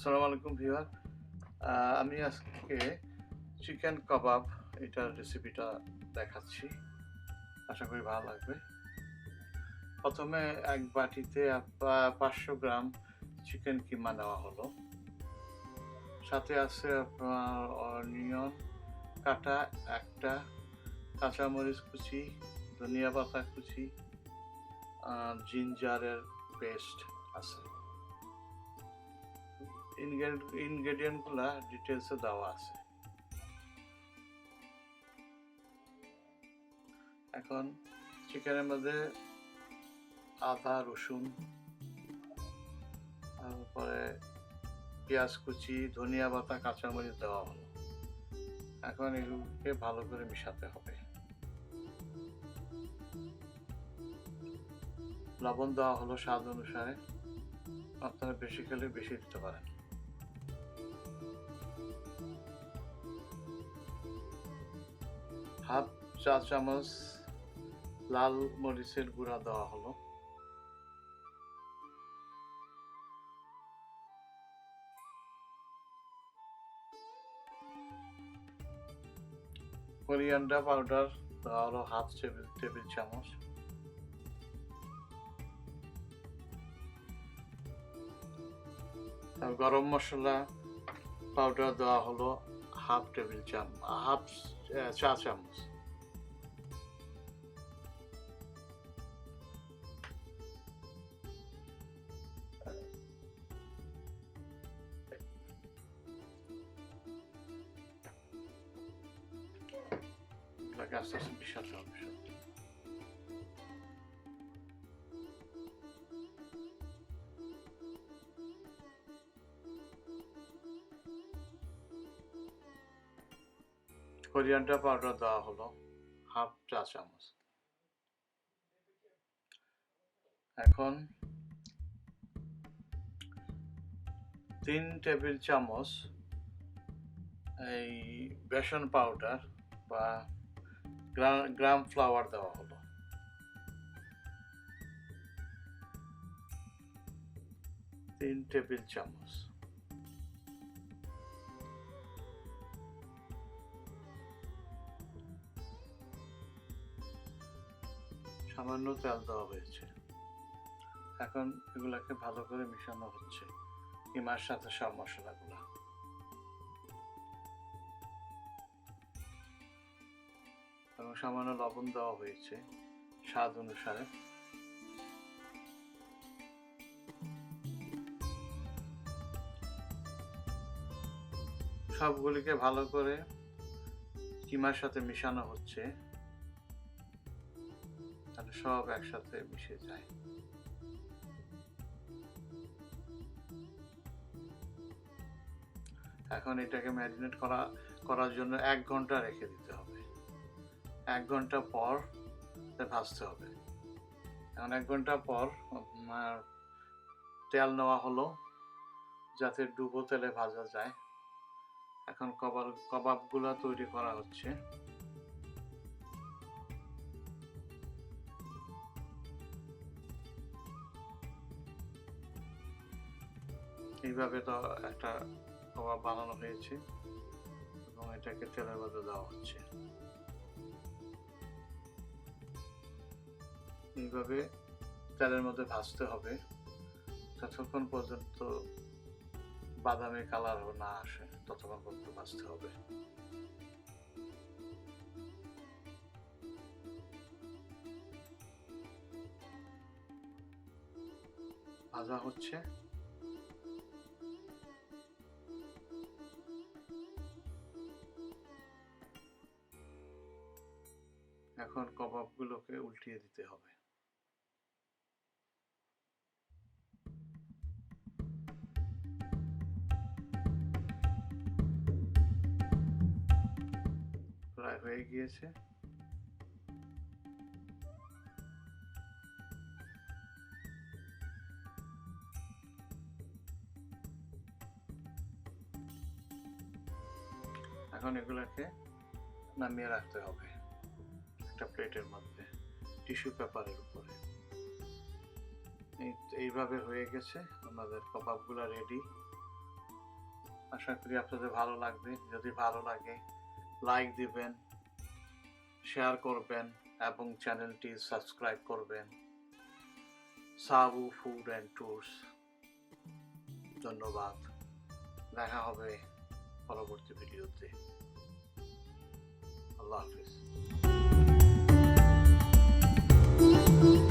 আসসালামু আলাইকুম ভিউয়ার। আমি আজকে চিকেন কাবাব এটার রেসিপিটা দেখাচ্ছি। আশা করি ভালো লাগবে। প্রথমে এক বাটিতে 500 গ্রাম চিকেন কিমা নেওয়া হলো। সাথে আছে আপনার অনিয়ন কাটা একটা, কাঁচামরিচ কুচি, ধনিয়া পাতা কুচি, জিঞ্জারের পেস্ট আছে। ইনগ্রেডিয়েন্টগুলা ডিটেলসে দেওয়া আছে। এখন চিকেনের মধ্যে আদা রসুন, তারপরে পেঁয়াজ কুচি, ধনিয়া পাতা, কাঁচামরিচ দেওয়া হলো। এখন এগুলোকে ভালো করে মিশাতে হবে। লবণ দেওয়া হলো স্বাদ অনুসারে, আপনারা বেশি খেলে বেশি দিতে পারেন। হাফ চা চামচ লাল মরিচের গুঁড়া দেওয়া হলো। কোরিয়ান্ডার পাউডার দেওয়া হলো হাফ টেবিল চামচ। গরম মশলা পাউডার দেওয়া হলো হাফ চা চামচ। আস্তে আস্তে মিশাতে হবে। কোরিয়ান্ডার পাউডার দেওয়া হলো হাফ চা চামচ। এখন 3 টেবিল চামচ এই বেসন পাউডার বা গ্রাম ফ্লাওয়ার দেওয়া হলো। তিন টেবিল চামচ। সামান্য তেল দেওয়া হয়েছে। এখন এগুলাকে ভালো করে মিশানো হচ্ছে কিমার সাথে সব মশলাগুলো। এবং সামান্য লবণ দেওয়া হয়েছে স্বাদ অনুসারে। সবগুলিকে ভালো করে কিমার সাথে মিশানো হচ্ছে, তাহলে সব একসাথে মিশে যায়। এখন এটাকে ম্যারিনেট করার জন্য 1 ঘন্টা রেখে দিতে হবে। 1 ঘন্টা পর ভাজতে হবে। এখন 1 ঘন্টা পর তেল নেওয়া হলো যাতে ডুবো তেলে ভাজা যায়। এখন কাবাবগুলো তৈরি করা হচ্ছে। এইভাবে তো একটা কাবাব বানানো হয়েছে এবং এটাকে তেলের মধ্যে দেওয়া হচ্ছে। এইভাবে তেলের মধ্যে ভাজতে হবে যতক্ষণ পর্যন্ত বাদামি কালার না আসে, ততক্ষণ পর্যন্ত ভাজতে হবে। ভাজা হচ্ছে। এখন কাবাবগুলোকে উল্টিয়ে দিতে হবে। প্রায় হয়ে গিয়েছে। এখন এগুলোকে নামিয়ে রাখতে হবে একটা প্লেটের মধ্যে, টিস্যু পেপারের উপরে। এইভাবে হয়ে গেছে আমাদের কাবাবগুলো রেডি। আশা করি আপনাদের ভালো লাগবে। যদি ভালো লাগে লাইক দিবেন, শেয়ার করবেন এবং চ্যানেলটি সাবস্ক্রাইব করবেন। সাবু ফুড অ্যান্ড ট্যুরস। ধন্যবাদ। দেখা হবে পরবর্তী ভিডিওতে। আল্লাহ হাফিজ।